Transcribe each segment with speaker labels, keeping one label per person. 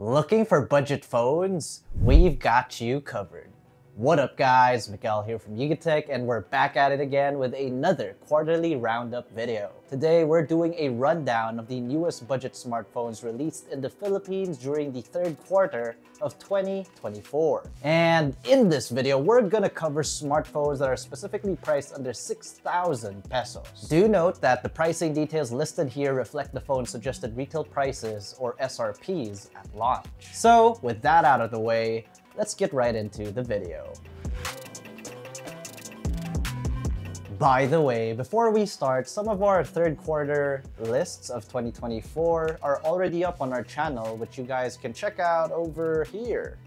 Speaker 1: Looking for budget phones? We've got you covered. What up guys, Miguel here from Gigatech, and we're back at it again with another quarterly roundup video. Today we're doing a rundown of the newest budget smartphones released in the Philippines during the third quarter of 2024. And in this video, we're gonna cover smartphones that are specifically priced under 6,000 pesos. Do note that the pricing details listed here reflect the phone's suggested retail prices, or SRPs, at launch. So with that out of the way, let's get right into the video. By the way, before we start, some of our third quarter lists of 2024 are already up on our channel, which you guys can check out over here,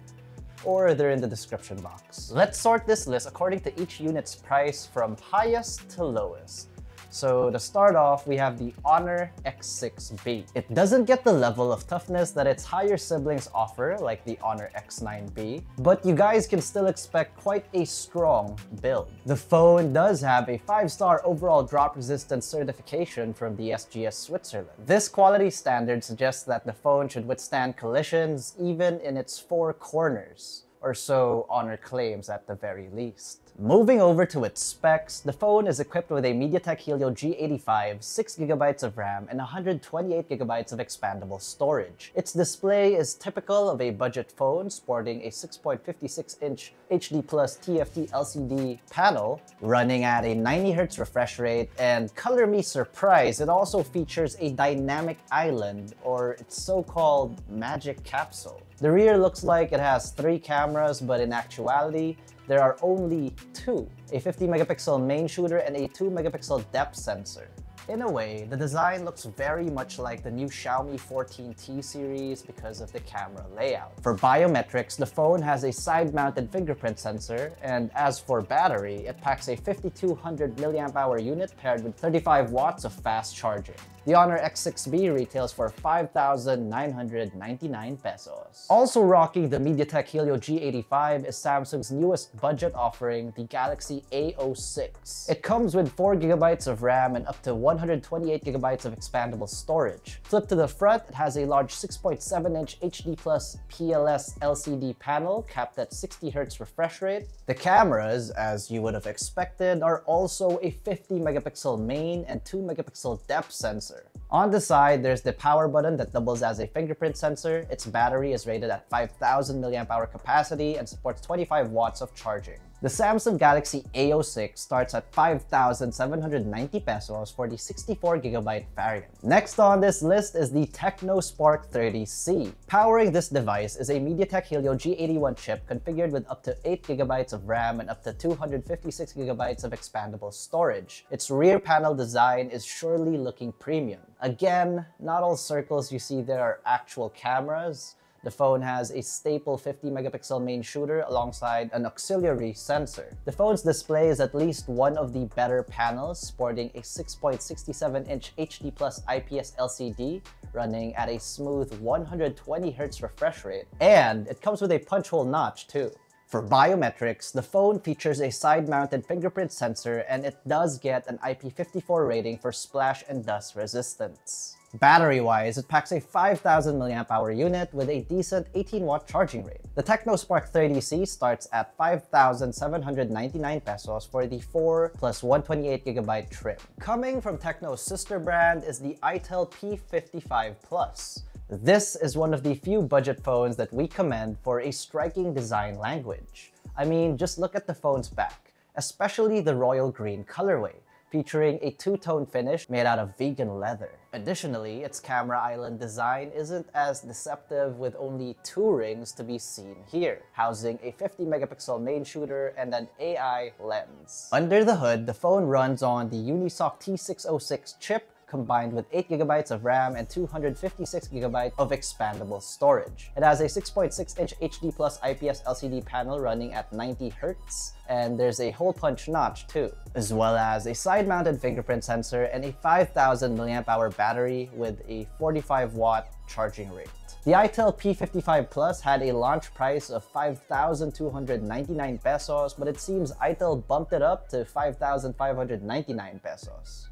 Speaker 1: or they're in the description box. Let's sort this list according to each unit's price from highest to lowest. So to start off, we have the Honor X6B. It doesn't get the level of toughness that its higher siblings offer, like the Honor X9B, but you guys can still expect quite a strong build. The phone does have a 5-star overall drop resistance certification from the SGS Switzerland. This quality standard suggests that the phone should withstand collisions even in its 4 corners, or so Honor claims at the very least. Moving over to its specs, the phone is equipped with a MediaTek Helio G85, 6GB of RAM, and 128GB of expandable storage. Its display is typical of a budget phone, sporting a 6.56-inch HD+ TFT LCD panel, running at a 90Hz refresh rate, and color me surprised, it also features a dynamic island, or its so-called magic capsule. The rear looks like it has 3 cameras, but in actuality, there are only 2, a 50-megapixel main shooter and a 2-megapixel depth sensor. In a way, the design looks very much like the new Xiaomi 14T series because of the camera layout. For biometrics, the phone has a side-mounted fingerprint sensor, and as for battery, it packs a 5200 mAh unit paired with 35 watts of fast charging. The Honor X6B retails for 5,999 pesos. Also rocking the MediaTek Helio G85 is Samsung's newest budget offering, the Galaxy A06. It comes with 4GB of RAM and up to 128GB of expandable storage. Flip to the front, it has a large 6.7-inch HD+ PLS LCD panel capped at 60Hz refresh rate. The cameras, as you would have expected, are also a 50-megapixel main and 2-megapixel depth sensor. On the side, there's the power button that doubles as a fingerprint sensor. Its battery is rated at 5,000 mAh capacity and supports 25 watts of charging. The Samsung Galaxy A06 starts at 5,790 pesos for the 64GB variant. Next on this list is the TECNO Spark 30C. Powering this device is a MediaTek Helio G81 chip configured with up to 8GB of RAM and up to 256GB of expandable storage. Its rear panel design is surely looking premium. Again, not all circles you see there are actual cameras. The phone has a staple 50-megapixel main shooter alongside an auxiliary sensor. The phone's display is at least one of the better panels, sporting a 6.67-inch HD+ IPS LCD running at a smooth 120Hz refresh rate. And it comes with a punch hole notch too. For biometrics, the phone features a side-mounted fingerprint sensor, and it does get an IP54 rating for splash and dust resistance. Battery-wise, it packs a 5,000 mAh unit with a decent 18-watt charging rate. The TECNO Spark 30C starts at 5,799 pesos for the 4 plus 128GB trim. Coming from TECNO's sister brand is the itel P55 Plus. This is one of the few budget phones that we commend for a striking design language. I mean, just look at the phone's back, especially the royal green colorway, featuring a 2-tone finish made out of vegan leather. Additionally, its camera island design isn't as deceptive, with only 2 rings to be seen here, housing a 50-megapixel main shooter and an AI lens. Under the hood, the phone runs on the Unisoc T606 chip, combined with 8GB of RAM and 256GB of expandable storage. It has a 6.6-inch HD+ IPS LCD panel running at 90Hz, and there's a hole punch notch too, as well as a side-mounted fingerprint sensor and a 5,000 mAh battery with a 45-watt charging rate. The itel P55 Plus had a launch price of 5,299 pesos, but it seems itel bumped it up to 5,599 pesos.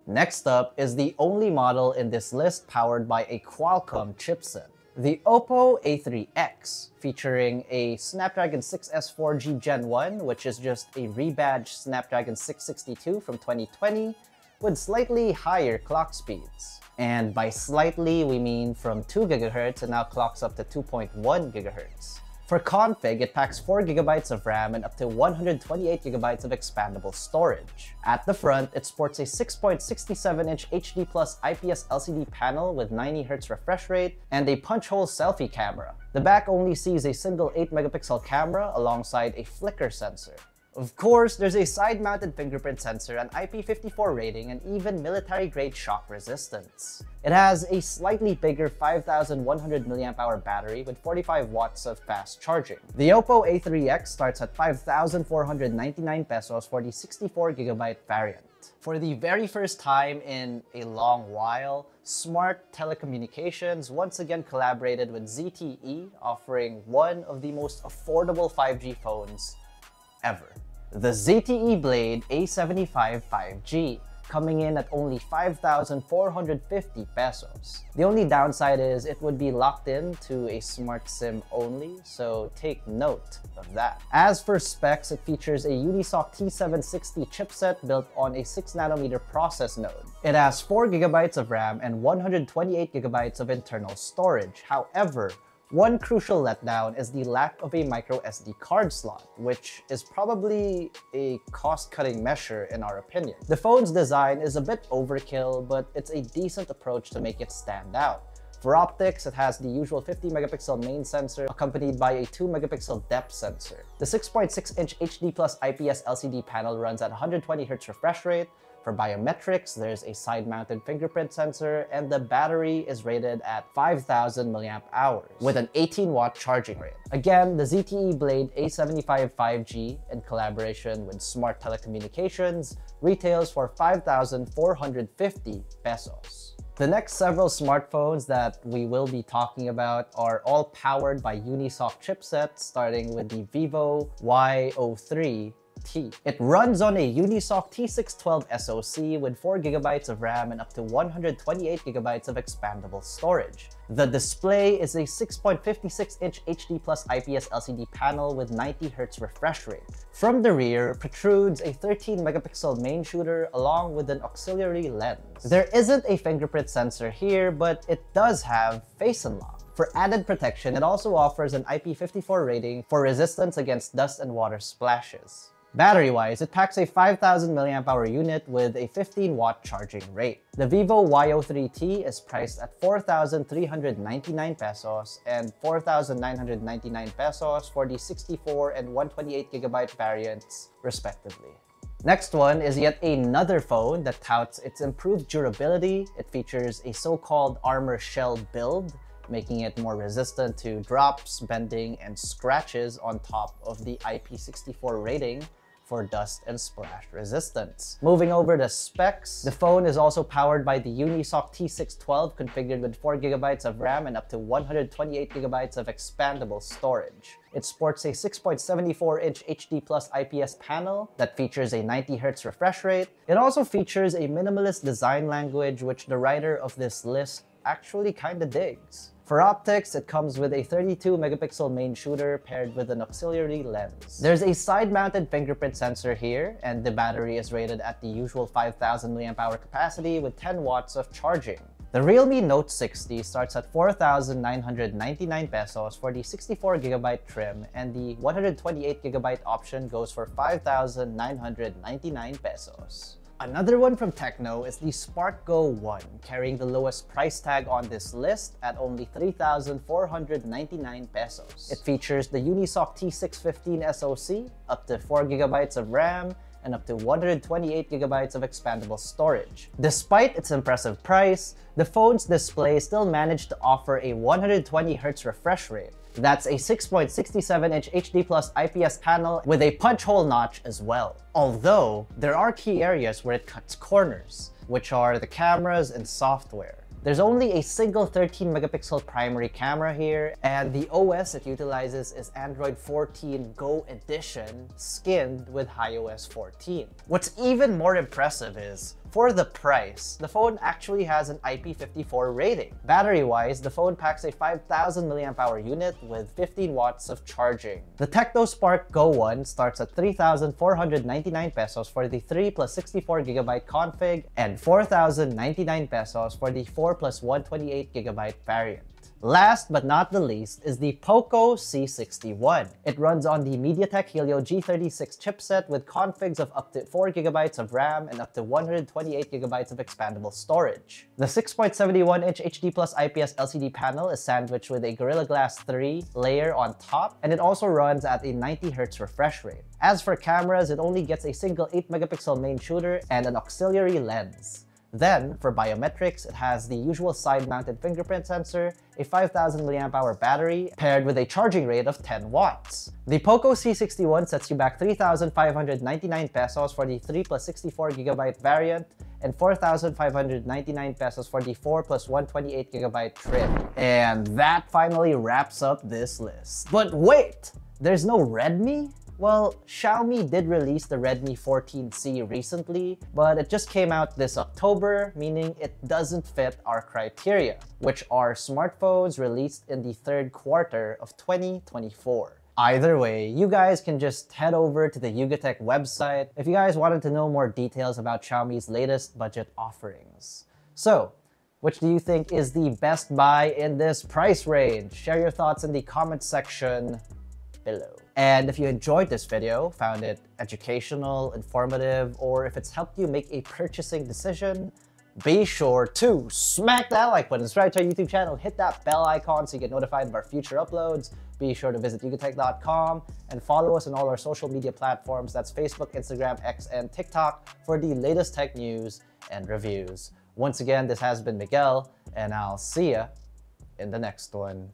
Speaker 1: Next up is the only model in this list powered by a Qualcomm chipset. The OPPO A3x, featuring a Snapdragon 6S 4G Gen 1, which is just a rebadged Snapdragon 662 from 2020, with slightly higher clock speeds. And by slightly, we mean from 2 GHz and now clocks up to 2.1 GHz. For config, it packs 4 GB of RAM and up to 128 GB of expandable storage. At the front, it sports a 6.67-inch HD Plus IPS LCD panel with 90Hz refresh rate and a punch-hole selfie camera. The back only sees a single 8-megapixel camera alongside a flicker sensor. Of course, there's a side-mounted fingerprint sensor, an IP54 rating, and even military-grade shock resistance. It has a slightly bigger 5100 mAh battery with 45 watts of fast charging. The OPPO A3x starts at 5,499 pesos for the 64GB variant. For the very first time in a long while, Smart Telecommunications once again collaborated with ZTE, offering one of the most affordable 5G phones ever. The ZTE Blade A75 5G, coming in at only 5,450 pesos. The only downside is it would be locked in to a smart SIM only, so take note of that. As for specs, it features a Unisoc T760 chipset built on a 6nm process node. It has 4 GB of RAM and 128 GB of internal storage. However, one crucial letdown is the lack of a micro SD card slot, which is probably a cost-cutting measure in our opinion. The phone's design is a bit overkill, but it's a decent approach to make it stand out. For optics, it has the usual 50-megapixel main sensor accompanied by a 2-megapixel depth sensor. The 6.6-inch HD Plus IPS LCD panel runs at 120Hz refresh rate. For biometrics, there's a side-mounted fingerprint sensor, and the battery is rated at 5,000 mAh with an 18-watt charging rate. Again, the ZTE Blade A75 5G, in collaboration with Smart Telecommunications, retails for 5,450 pesos. The next several smartphones that we will be talking about are all powered by Unisoc chipsets, starting with the vivo Y03. It runs on a Unisoc T612 SoC with 4 GB of RAM and up to 128 GB of expandable storage. The display is a 6.56-inch HD Plus IPS LCD panel with 90Hz refresh rate. From the rear protrudes a 13-megapixel main shooter along with an auxiliary lens. There isn't a fingerprint sensor here, but it does have face unlock. For added protection, it also offers an IP54 rating for resistance against dust and water splashes. Battery-wise, it packs a 5,000 mAh unit with a 15-watt charging rate. The vivo Y03T is priced at 4,399 pesos and 4,999 pesos for the 64 and 128GB variants, respectively. Next one is yet another phone that touts its improved durability. It features a so-called armor shell build, making it more resistant to drops, bending, and scratches on top of the IP64 rating for dust and splash resistance. Moving over to specs, the phone is also powered by the Unisoc T612 configured with 4 GB of RAM and up to 128 GB of expandable storage. It sports a 6.74-inch HD Plus IPS panel that features a 90Hz refresh rate. It also features a minimalist design language, which the writer of this list actually kinda digs. For optics, it comes with a 32-megapixel main shooter paired with an auxiliary lens. There's a side-mounted fingerprint sensor here, and the battery is rated at the usual 5,000 mAh capacity with 10 watts of charging. The Realme Note 60 starts at 4,999 pesos for the 64GB trim, and the 128GB option goes for 5,999 pesos. Another one from TECNO is the Spark Go 1, carrying the lowest price tag on this list at only 3,499 pesos. It features the Unisoc T615 SoC, up to 4 GB of RAM, and up to 128 GB of expandable storage. Despite its impressive price, the phone's display still managed to offer a 120Hz refresh rate. That's a 6.67-inch HD Plus IPS panel with a punch-hole notch as well. Although, there are key areas where it cuts corners, which are the cameras and software. There's only a single 13-megapixel primary camera here, and the OS it utilizes is Android 14 Go Edition, skinned with iOS 14. What's even more impressive is, For the price, the phone actually has an IP54 rating. Battery-wise, the phone packs a 5000 mAh unit with 15 watts of charging. The TECNO Spark Go one starts at 3,499 pesos for the 3 plus 64GB config and 4,099 pesos for the 4 plus 128GB variant. Last but not the least is the POCO C61. It runs on the MediaTek Helio G36 chipset with configs of up to 4GB of RAM and up to 128GB of expandable storage. The 6.71-inch HD Plus IPS LCD panel is sandwiched with a Gorilla Glass 3 layer on top, and it also runs at a 90Hz refresh rate. As for cameras, it only gets a single 8-megapixel main shooter and an auxiliary lens. Then, for biometrics, it has the usual side-mounted fingerprint sensor, a 5000 mAh battery, paired with a charging rate of 10 watts. The POCO C61 sets you back 3,599 pesos for the 3 plus 64GB variant and 4,599 pesos for the 4 plus 128GB trim. And that finally wraps up this list. But wait! There's no Redmi? Well, Xiaomi did release the Redmi 14C recently, but it just came out this October, meaning it doesn't fit our criteria, which are smartphones released in the third quarter of 2024. Either way, you guys can just head over to the Yugatech website if you guys wanted to know more details about Xiaomi's latest budget offerings. So, which do you think is the best buy in this price range? Share your thoughts in the comment section below. And if you enjoyed this video, found it educational, informative, or if it's helped you make a purchasing decision, be sure to smack that like button, subscribe to our YouTube channel, hit that bell icon so you get notified of our future uploads. Be sure to visit yugatech.com and follow us on all our social media platforms. That's Facebook, Instagram, X, and TikTok for the latest tech news and reviews. Once again, this has been Miguel, and I'll see ya in the next one.